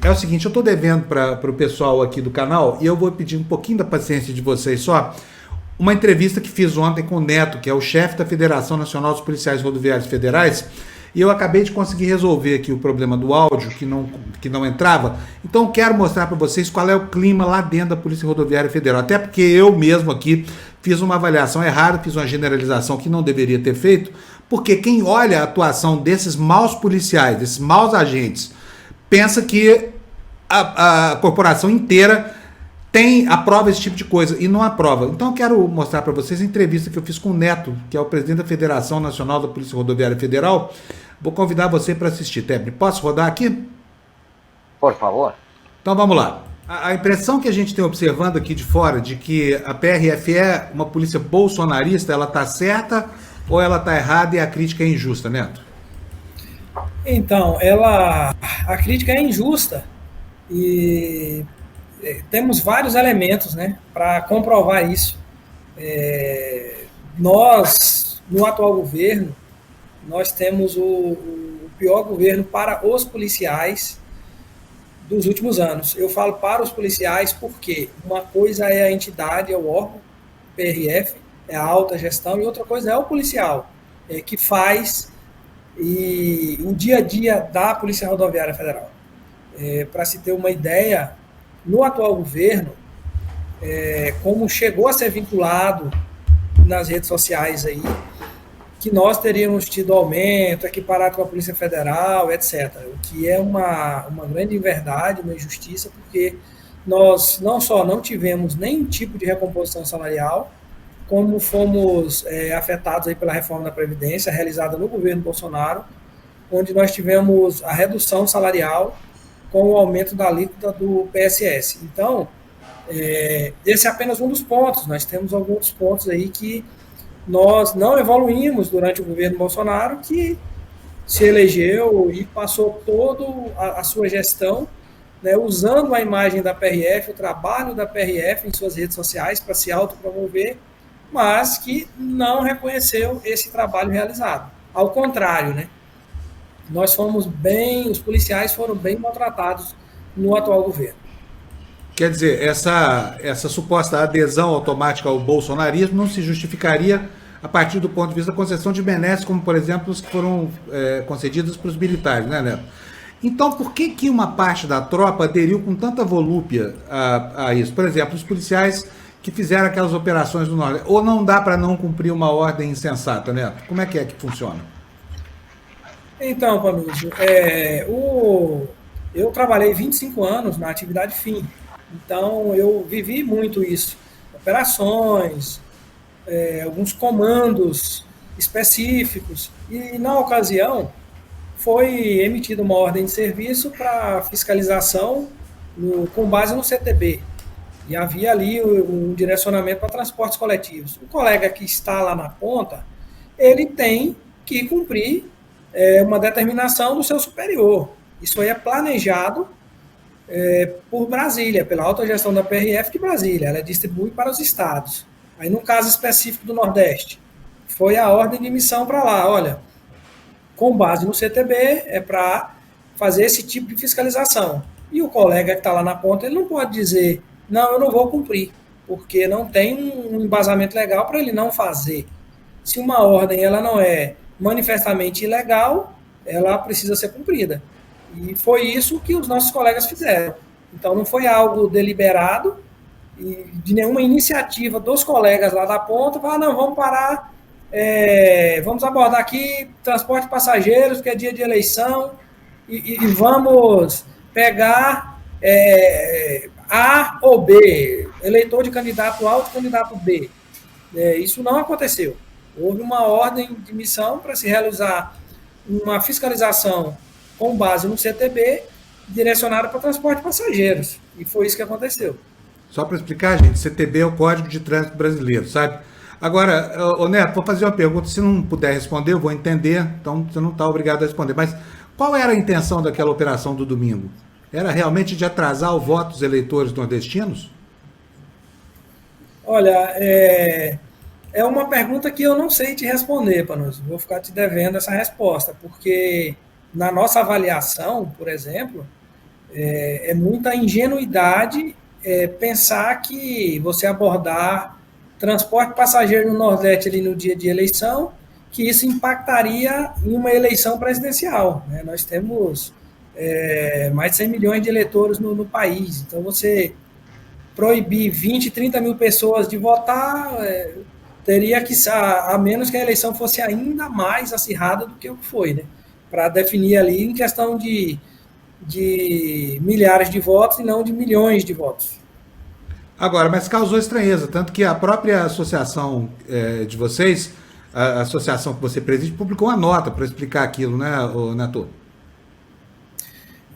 É o seguinte, eu estou devendo para o pessoal aqui do canal e eu vou pedir um pouquinho da paciência de vocês só. Uma entrevista que fiz ontem com o Neto, que é o chefe da Federação Nacional dos Policiais Rodoviários Federais, e eu acabei de conseguir resolver aqui o problema do áudio que não entrava. Então quero mostrar para vocês qual é o clima lá dentro da Polícia Rodoviária Federal. Até porque eu mesmo aqui fiz uma avaliação errada, fiz uma generalização que não deveria ter feito, porque quem olha a atuação desses maus policiais, desses maus agentes, pensa que a corporação inteira aprova esse tipo de coisa e não aprova. Então eu quero mostrar para vocês a entrevista que eu fiz com o Neto, que é o presidente da Federação Nacional da Polícia Rodoviária Federal. Vou convidar você para assistir, Tebre. Posso rodar aqui? Por favor. Então vamos lá. A impressão que a gente tem observando aqui de fora de que a PRF é uma polícia bolsonarista, ela está certa ou ela está errada e a crítica é injusta, Neto? Então, a crítica é injusta e temos vários elementos, né, para comprovar isso. Nós, no atual governo, nós temos o pior governo para os policiais dos últimos anos. Eu falo para os policiais porque uma coisa é a entidade, é o órgão, PRF, é a alta gestão, e outra coisa é o policial, que faz o dia a dia da Polícia Rodoviária Federal. Para se ter uma ideia, no atual governo, como chegou a ser vinculado nas redes sociais aí, que nós teríamos tido aumento, equiparado com a Polícia Federal, etc. O que é uma grande inverdade, uma injustiça, porque nós não só não tivemos nenhum tipo de recomposição salarial, como fomos afetados aí pela reforma da Previdência, realizada no governo Bolsonaro, onde nós tivemos a redução salarial com o aumento da alíquota do PSS. Então, esse é apenas um dos pontos. Nós temos alguns pontos aí que nós não evoluímos durante o governo Bolsonaro, que se elegeu e passou toda a sua gestão, né, usando a imagem da PRF, o trabalho da PRF em suas redes sociais para se autopromover, mas que não reconheceu esse trabalho realizado. Ao contrário, né? Os policiais foram bem maltratados no atual governo. Quer dizer, essa suposta adesão automática ao bolsonarismo não se justificaria a partir do ponto de vista da concessão de benesses, como, por exemplo, os que foram concedidos para os militares, né, Neto? Então, por que uma parte da tropa aderiu com tanta volúpia a isso? Por exemplo, os policiais que fizeram aquelas operações do Nordeste. Ou não dá para não cumprir uma ordem insensata, Neto? Como é que funciona? Então, Panúcio, eu trabalhei 25 anos na atividade fim, então eu vivi muito isso. Operações, alguns comandos específicos, e na ocasião foi emitida uma ordem de serviço para fiscalização com base no CTB. E havia ali um direcionamento para transportes coletivos. O colega que está lá na ponta, ele tem que cumprir uma determinação do seu superior. Isso aí é planejado por Brasília, pela alta gestão da PRF de Brasília. Ela distribui para os estados. Aí, no caso específico do Nordeste, foi a ordem de missão para lá. Olha, com base no CTB, é para fazer esse tipo de fiscalização. E o colega que está lá na ponta, ele não pode dizer, não, eu não vou cumprir, porque não tem um embasamento legal para ele não fazer. Se uma ordem ela não é manifestamente ilegal, ela precisa ser cumprida. E foi isso que os nossos colegas fizeram. Então, não foi algo deliberado, e de nenhuma iniciativa dos colegas lá da ponta, falar, não, vamos parar, vamos abordar aqui transporte de passageiros, que é dia de eleição, e vamos pegar A ou B, eleitor de candidato A ou de candidato B. Isso não aconteceu. Houve uma ordem de missão para se realizar uma fiscalização com base no CTB, direcionada para transporte de passageiros. E foi isso que aconteceu. Só para explicar, gente, CTB é o Código de Trânsito Brasileiro, sabe? Agora, Neto, vou fazer uma pergunta. Se não puder responder, eu vou entender, então você não está obrigado a responder. Mas qual era a intenção daquela operação do domingo? Era realmente de atrasar o voto dos eleitores nordestinos? Olha, é uma pergunta que eu não sei te responder, Panúcio. Vou ficar te devendo essa resposta, porque na nossa avaliação, por exemplo, É muita ingenuidade pensar que você abordar transporte passageiro no Nordeste ali no dia de eleição, que isso impactaria em uma eleição presidencial. Né? Nós temos mais de 100 milhões de eleitores no país, então você proibir 20, 30 mil pessoas de votar, teria que, a menos que a eleição fosse ainda mais acirrada do que o que foi, né? Para definir ali em questão de milhares de votos e não de milhões de votos. Agora, mas causou estranheza, tanto que a própria associação de vocês, a associação que você preside, publicou uma nota para explicar aquilo, né, Neto?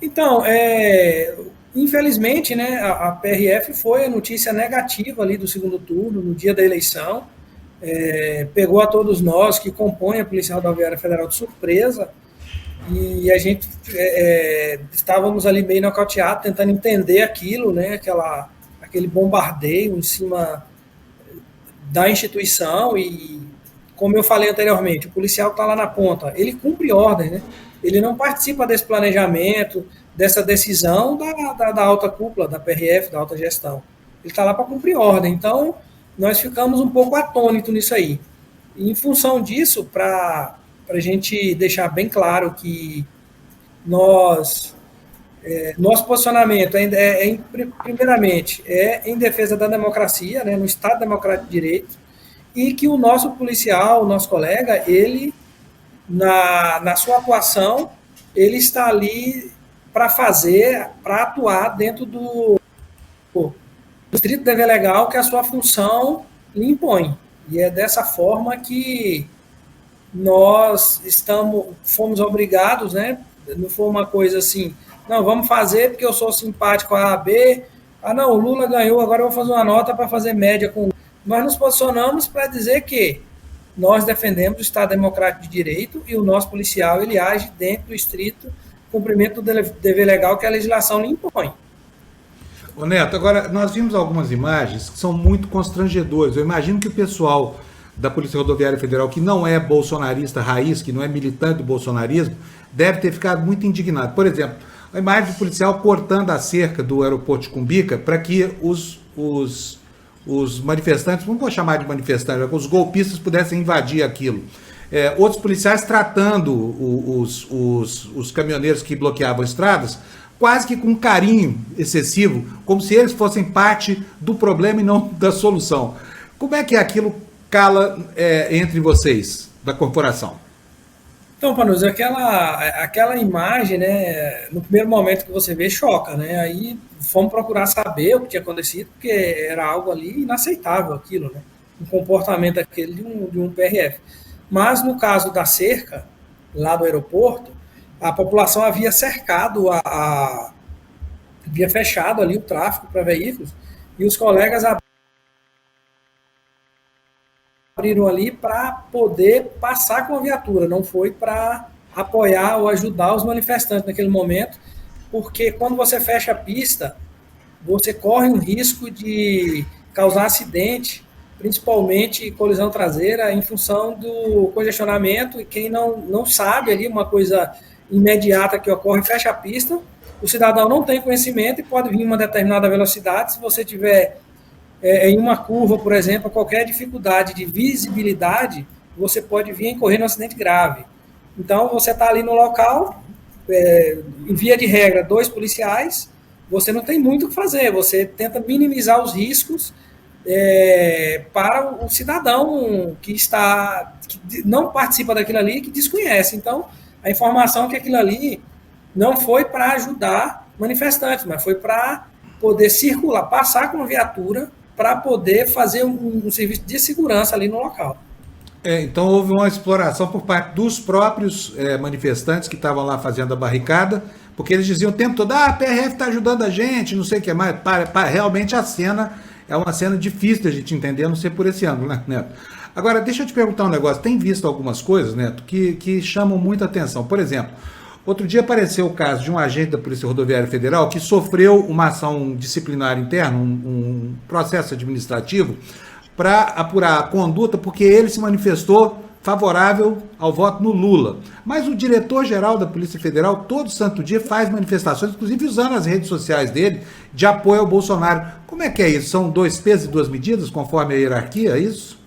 Então, infelizmente, né, a PRF foi a notícia negativa ali do segundo turno, no dia da eleição, pegou a todos nós que compõem a Polícia Rodoviária Federal de surpresa, e a gente estávamos ali meio nocauteados, tentando entender aquilo, né, aquele bombardeio em cima da instituição, e como eu falei anteriormente, o policial que está lá na ponta, ele cumpre ordem, né? Ele não participa desse planejamento, dessa decisão da alta cúpula, da PRF, da alta gestão. Ele está lá para cumprir ordem. Então, nós ficamos um pouco atônitos nisso aí. E, em função disso, para a gente deixar bem claro que nosso posicionamento primeiramente é em defesa da democracia, né, no Estado Democrático de Direito, e que o nosso policial, o nosso colega, ele, na sua atuação, ele está ali para atuar dentro do estrito dever legal que a sua função lhe impõe. E é dessa forma que nós fomos obrigados, né? Não foi uma coisa assim, não, vamos fazer porque eu sou simpático a AB, não, o Lula ganhou, agora eu vou fazer uma nota para fazer média com o Lula. Nós nos posicionamos para dizer que nós defendemos o Estado Democrático de Direito e o nosso policial ele age dentro do estrito cumprimento do dever legal que a legislação lhe impõe. Ô Neto, agora nós vimos algumas imagens que são muito constrangedoras. Eu imagino que o pessoal da Polícia Rodoviária Federal, que não é bolsonarista raiz, que não é militante do bolsonarismo, deve ter ficado muito indignado. Por exemplo, a imagem do policial cortando a cerca do aeroporto de Cumbica para que os manifestantes, não vou chamar de manifestantes, os golpistas pudessem invadir aquilo. Outros policiais tratando os caminhoneiros que bloqueavam estradas quase que com carinho excessivo, como se eles fossem parte do problema e não da solução. Como é que aquilo cala entre vocês, da corporação? Então, Panus, aquela imagem, né, no primeiro momento que você vê, choca, né? Aí fomos procurar saber o que tinha acontecido, porque era algo ali inaceitável aquilo, né? Um comportamento aquele de um PRF. Mas no caso da cerca, lá do aeroporto, a população havia cercado, havia fechado ali o tráfego para veículos, e os colegas abriram ali para poder passar com a viatura, não foi para apoiar ou ajudar os manifestantes naquele momento, porque quando você fecha a pista, você corre um risco de causar acidente, principalmente colisão traseira, em função do congestionamento, e quem não sabe ali uma coisa imediata que ocorre, fecha a pista, o cidadão não tem conhecimento e pode vir em uma determinada velocidade, se você tiver em uma curva, por exemplo, qualquer dificuldade de visibilidade, você pode vir a incorrer num acidente grave. Então, você está ali no local, em via de regra, 2 policiais, você não tem muito o que fazer, você tenta minimizar os riscos para o cidadão que não participa daquilo ali, que desconhece. Então, a informação é que aquilo ali não foi para ajudar manifestantes, mas foi para poder circular, passar com a viatura, para poder fazer um serviço de segurança ali no local. Então houve uma exploração por parte dos próprios manifestantes que estavam lá fazendo a barricada, porque eles diziam o tempo todo, a PRF está ajudando a gente, não sei o que mais. Realmente a cena é uma cena difícil de a gente entender, a não ser por esse ângulo, né, Neto? Agora, deixa eu te perguntar um negócio. Tem visto algumas coisas, Neto, que chamam muita atenção. Por exemplo, outro dia apareceu o caso de um agente da Polícia Rodoviária Federal que sofreu uma ação disciplinar interna, um processo administrativo, para apurar a conduta, porque ele se manifestou favorável ao voto no Lula. Mas o diretor-geral da Polícia Federal, todo santo dia, faz manifestações, inclusive usando as redes sociais dele, de apoio ao Bolsonaro. Como é que é isso? São 2 pesos e 2 medidas, conforme a hierarquia, é isso?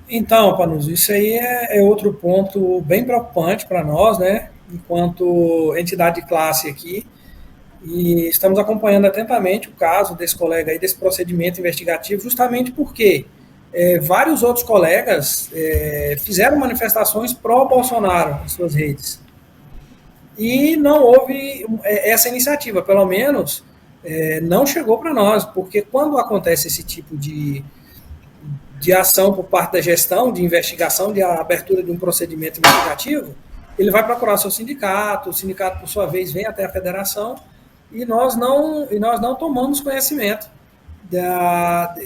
Então, Panuso, isso aí é outro ponto bem preocupante para nós, né, enquanto entidade de classe aqui, e estamos acompanhando atentamente o caso desse colega aí, desse procedimento investigativo, justamente porque vários outros colegas fizeram manifestações pró-Bolsonaro em suas redes. E não houve essa iniciativa, pelo menos não chegou para nós, porque quando acontece esse tipo de ação por parte da gestão, de investigação, de abertura de um procedimento investigativo, ele vai procurar seu sindicato, o sindicato, por sua vez, vem até a federação, e nós não tomamos conhecimento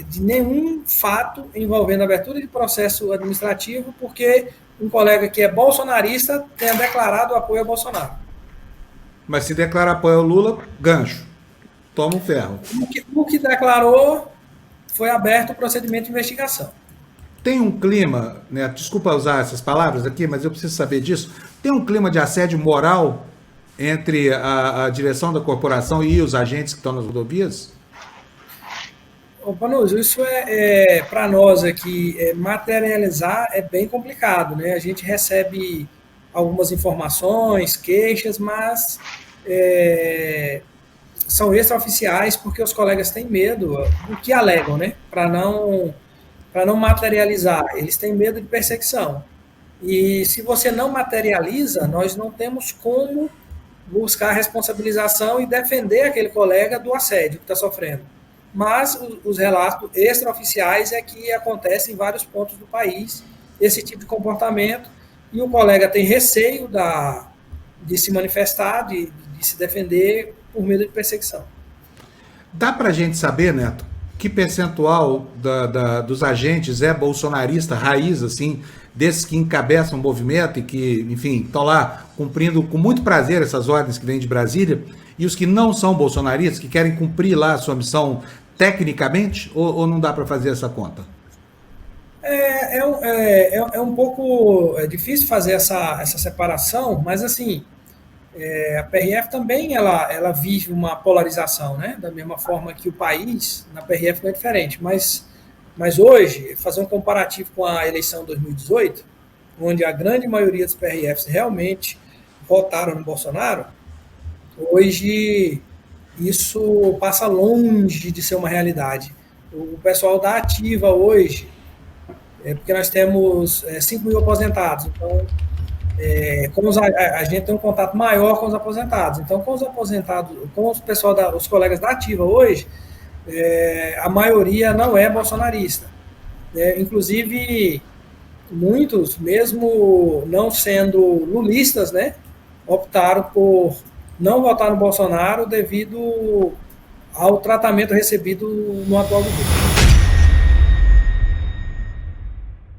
de nenhum fato envolvendo abertura de processo administrativo, porque um colega que é bolsonarista tenha declarado apoio ao Bolsonaro. Mas se declarar apoio ao Lula, gancho. Toma um ferro. O que declarou foi aberto o procedimento de investigação. Tem um clima, né, desculpa usar essas palavras aqui, mas eu preciso saber disso, tem um clima de assédio moral entre a direção da corporação e os agentes que estão nas rodovias? Ô, Panuso, isso para nós aqui, materializar é bem complicado, né? A gente recebe algumas informações, queixas, mas são extraoficiais porque os colegas têm medo, o que alegam, né? Para não materializar, eles têm medo de perseguição. E se você não materializa, nós não temos como buscar a responsabilização e defender aquele colega do assédio que está sofrendo. Mas os relatos extraoficiais é que acontece em vários pontos do país esse tipo de comportamento, e o colega tem receio de se manifestar, de se defender por medo de perseguição. Dá para a gente saber, Neto, que percentual dos agentes é bolsonarista raiz, assim, desses que encabeçam o movimento e que, enfim, estão lá cumprindo com muito prazer essas ordens que vêm de Brasília, e os que não são bolsonaristas, que querem cumprir lá a sua missão tecnicamente, ou não dá para fazer essa conta? É um pouco difícil fazer essa separação, mas assim, a PRF também ela vive uma polarização, né? Da mesma forma que o país, na PRF não é diferente, mas hoje, fazer um comparativo com a eleição de 2018, onde a grande maioria dos PRFs realmente votaram no Bolsonaro, hoje isso passa longe de ser uma realidade. O pessoal da ativa hoje, porque nós temos 5 mil aposentados, então a gente tem um contato maior com os aposentados. Então, com os aposentados, com os colegas da ativa hoje, a maioria não é bolsonarista. Inclusive, muitos, mesmo não sendo lulistas, né, optaram por não votar no Bolsonaro devido ao tratamento recebido no atual governo.